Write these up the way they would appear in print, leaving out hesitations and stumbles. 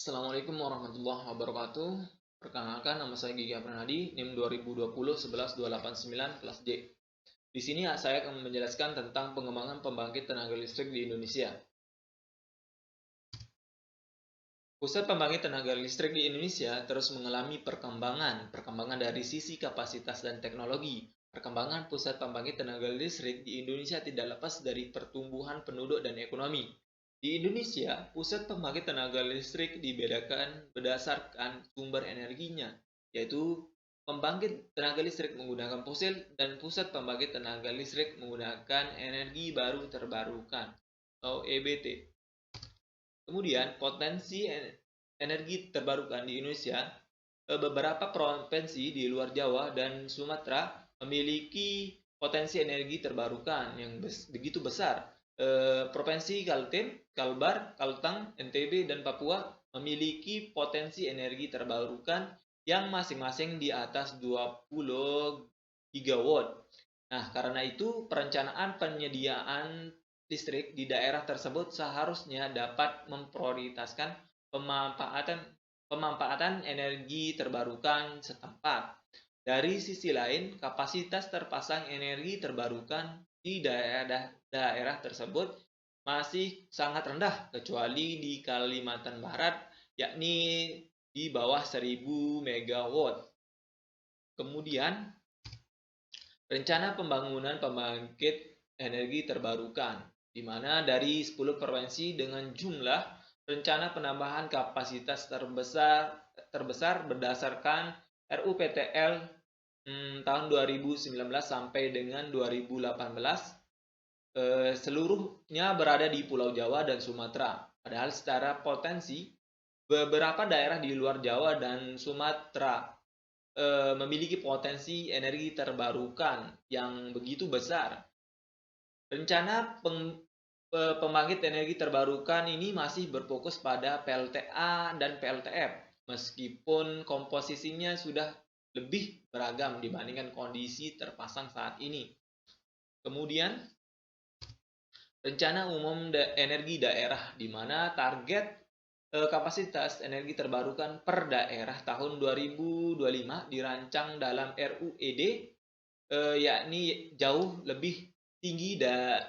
Assalamualaikum warahmatullahi wabarakatuh. Perkenalkan, nama saya Gigi Pranadi, NIM 2020 11289 kelas J. Di sini saya akan menjelaskan tentang pengembangan pembangkit tenaga listrik di Indonesia. Pusat pembangkit tenaga listrik di Indonesia terus mengalami perkembangan dari sisi kapasitas dan teknologi. Perkembangan pusat pembangkit tenaga listrik di Indonesia tidak lepas dari pertumbuhan penduduk dan ekonomi. Di Indonesia, pusat pembangkit tenaga listrik dibedakan berdasarkan sumber energinya, yaitu pembangkit tenaga listrik menggunakan fosil dan pusat pembangkit tenaga listrik menggunakan energi baru terbarukan atau EBT. Kemudian potensi energi terbarukan di Indonesia, beberapa provinsi di luar Jawa dan Sumatera memiliki potensi energi terbarukan yang begitu besar. Provinsi Kaltim, Kalbar, Kalteng, NTB, dan Papua memiliki potensi energi terbarukan yang masing-masing di atas 20 gigawatt. Nah, karena itu perencanaan penyediaan listrik di daerah tersebut seharusnya dapat memprioritaskan pemanfaatan energi terbarukan setempat. Dari sisi lain, kapasitas terpasang energi terbarukan di daerah tersebut masih sangat rendah, kecuali di Kalimantan Barat, yakni di bawah 1000 megawatt. Kemudian, rencana pembangunan pembangkit energi terbarukan, di mana dari 10 provinsi dengan jumlah rencana penambahan kapasitas terbesar berdasarkan RUPTL tahun 2019 sampai dengan 2018, seluruhnya berada di Pulau Jawa dan Sumatera. Padahal secara potensi, beberapa daerah di luar Jawa dan Sumatera memiliki potensi energi terbarukan yang begitu besar. Rencana pembangkit energi terbarukan ini masih berfokus pada PLTA dan PLTF, meskipun komposisinya sudah lebih beragam dibandingkan kondisi terpasang saat ini. Kemudian, rencana umum energi daerah, di mana target kapasitas energi terbarukan per daerah tahun 2025 dirancang dalam RUED, yakni jauh lebih tinggi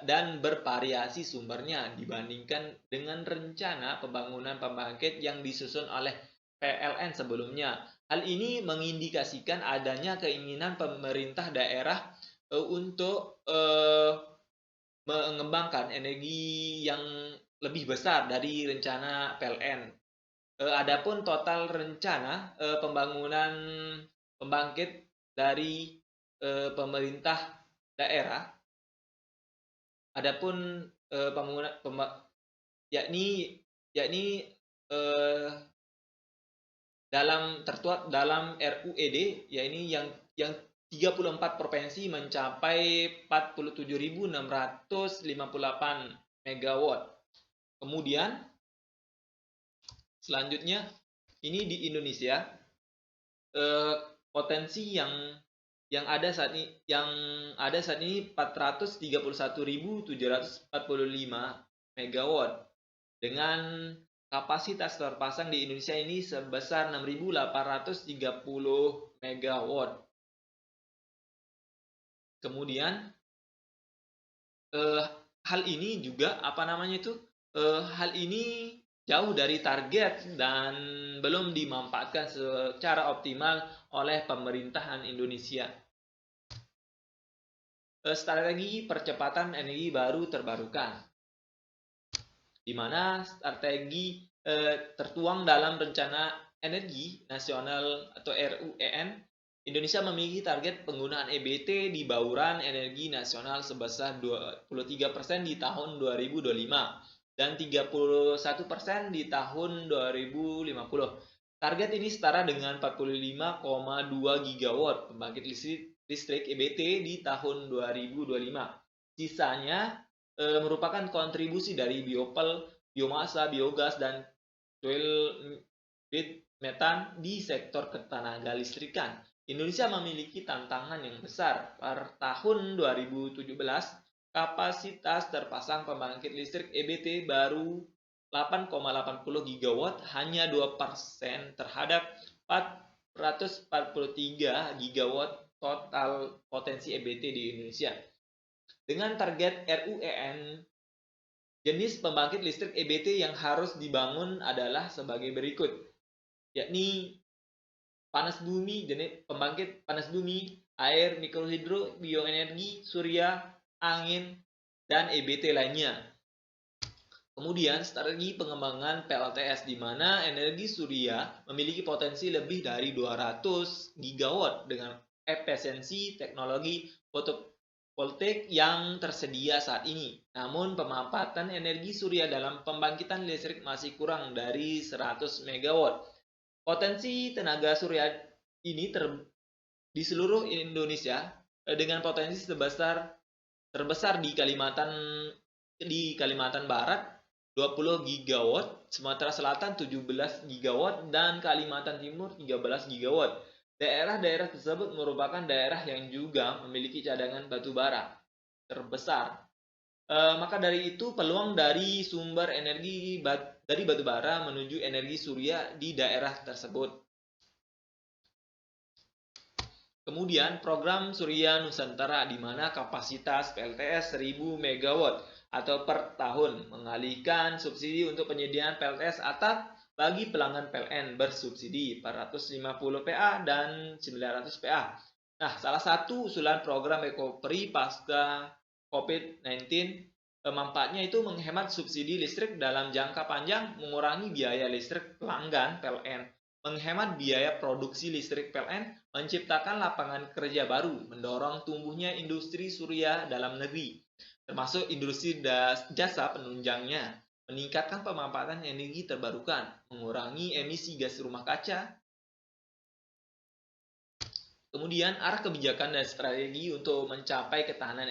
dan bervariasi sumbernya dibandingkan dengan rencana pembangunan pembangkit yang disusun oleh PLN sebelumnya. Hal ini mengindikasikan adanya keinginan pemerintah daerah untuk mengembangkan energi yang lebih besar dari rencana PLN. Adapun total rencana pembangunan pembangkit dari pemerintah daerah, adapun pembangunan yakni tertuang dalam RUED, yakni yang 34 provinsi mencapai 47.658 megawatt. Kemudian selanjutnya, ini di Indonesia potensi yang ada saat ini 431.745 megawatt dengan kapasitas terpasang di Indonesia ini sebesar 6.830 megawatt. Kemudian hal ini juga hal ini jauh dari target dan belum dimanfaatkan secara optimal oleh pemerintahan Indonesia. Strategi percepatan energi baru terbarukan, di mana strategi tertuang dalam Rencana Energi Nasional atau RUEN. Indonesia memiliki target penggunaan EBT di bauran energi nasional sebesar 23% di tahun 2025 dan 31% di tahun 2050. Target ini setara dengan 45,2 gigawatt pembangkit listrik EBT di tahun 2025. Sisanya merupakan kontribusi dari biopel, biomasa, biogas, dan fuel metan di sektor ketenaga listrikan. Indonesia memiliki tantangan yang besar. Per tahun 2017, kapasitas terpasang pembangkit listrik EBT baru 8,80 gigawatt hanya 2% terhadap 443 gigawatt total potensi EBT di Indonesia. Dengan target RUEN, jenis pembangkit listrik EBT yang harus dibangun adalah sebagai berikut, yakni panas bumi, jenis pembangkit panas bumi, air, mikrohidro, bioenergi, surya, angin, dan EBT lainnya. Kemudian, strategi pengembangan PLTS di mana energi surya memiliki potensi lebih dari 200 gigawatt dengan efisiensi teknologi fotovoltaik yang tersedia saat ini. Namun, pemanfaatan energi surya dalam pembangkitan listrik masih kurang dari 100 megawatt. Potensi tenaga surya ini di seluruh Indonesia dengan potensi terbesar di Kalimantan Barat 20 gigawatt, Sumatera Selatan 17 gigawatt, dan Kalimantan Timur 13 gigawatt. Daerah-daerah tersebut merupakan daerah yang juga memiliki cadangan batu bara terbesar. Maka dari itu peluang dari sumber energi dari batu bara menuju energi surya di daerah tersebut. Kemudian program Surya Nusantara di mana kapasitas PLTS 1000 megawatt atau per tahun, mengalihkan subsidi untuk penyediaan PLTS atap bagi pelanggan PLN bersubsidi 450 PA dan 900 PA. Nah, salah satu usulan program recovery pasca COVID-19 manfaatnya itu menghemat subsidi listrik dalam jangka panjang, mengurangi biaya listrik pelanggan PLN, menghemat biaya produksi listrik PLN, menciptakan lapangan kerja baru, mendorong tumbuhnya industri surya dalam negeri, termasuk industri jasa penunjangnya, meningkatkan pemanfaatan energi terbarukan, mengurangi emisi gas rumah kaca. Kemudian arah kebijakan dan strategi untuk mencapai ketahanan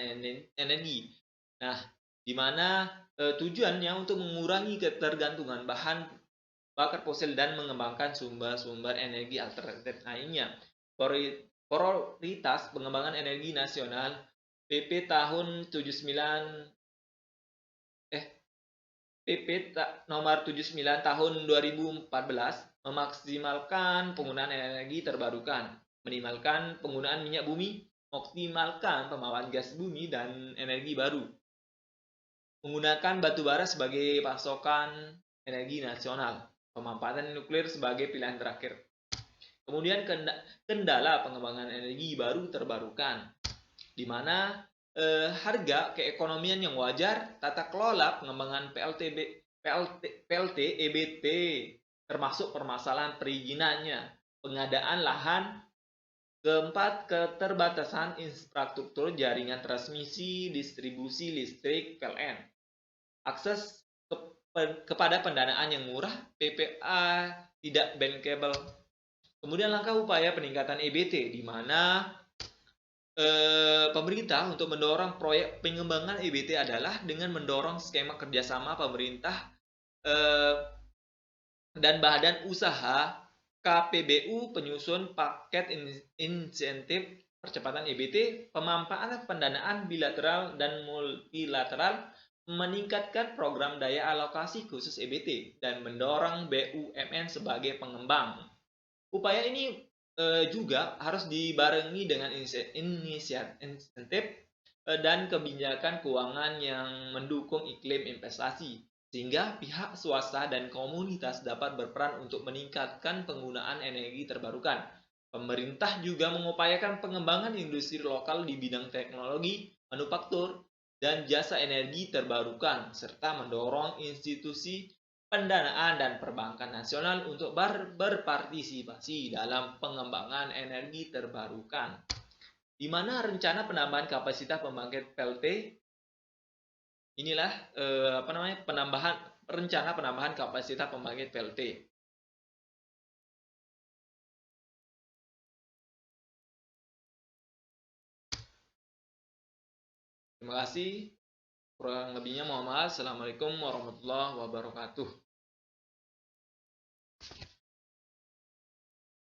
energi. Nah, di mana tujuannya untuk mengurangi ketergantungan bahan bakar fosil dan mengembangkan sumber-sumber energi alternatif lainnya. Prioritas pengembangan energi nasional PP nomor 79 tahun 2014 memaksimalkan penggunaan energi terbarukan, minimalkan penggunaan minyak bumi, optimalkan pemanfaatan gas bumi dan energi baru, menggunakan batu bara sebagai pasokan energi nasional, pemanfaatan nuklir sebagai pilihan terakhir. Kemudian kendala pengembangan energi baru terbarukan, di mana harga keekonomian yang wajar, tata kelola pengembangan PLT, EBT, termasuk permasalahan perizinannya, pengadaan lahan. Keempat, keterbatasan infrastruktur jaringan transmisi distribusi listrik PLN. Akses kepada pendanaan yang murah, PPA tidak bankable. Kemudian langkah upaya peningkatan EBT, di mana pemerintah untuk mendorong proyek pengembangan EBT adalah dengan mendorong skema kerjasama pemerintah dan badan usaha KPBU penyusun paket insentif percepatan EBT, pemanfaatan pendanaan bilateral dan multilateral, meningkatkan program daya alokasi khusus EBT, dan mendorong BUMN sebagai pengembang. Upaya ini juga harus dibarengi dengan insentif dan kebijakan keuangan yang mendukung iklim investasi, sehingga pihak swasta dan komunitas dapat berperan untuk meningkatkan penggunaan energi terbarukan. Pemerintah juga mengupayakan pengembangan industri lokal di bidang teknologi, manufaktur, dan jasa energi terbarukan, serta mendorong institusi pendanaan dan perbankan nasional untuk berpartisipasi dalam pengembangan energi terbarukan. Di mana rencana penambahan kapasitas pembangkit PLT inilah rencana penambahan kapasitas pembangkit PLT. Terima kasih. Kurang lebihnya mohon maaf. Assalamualaikum warahmatullahi wabarakatuh.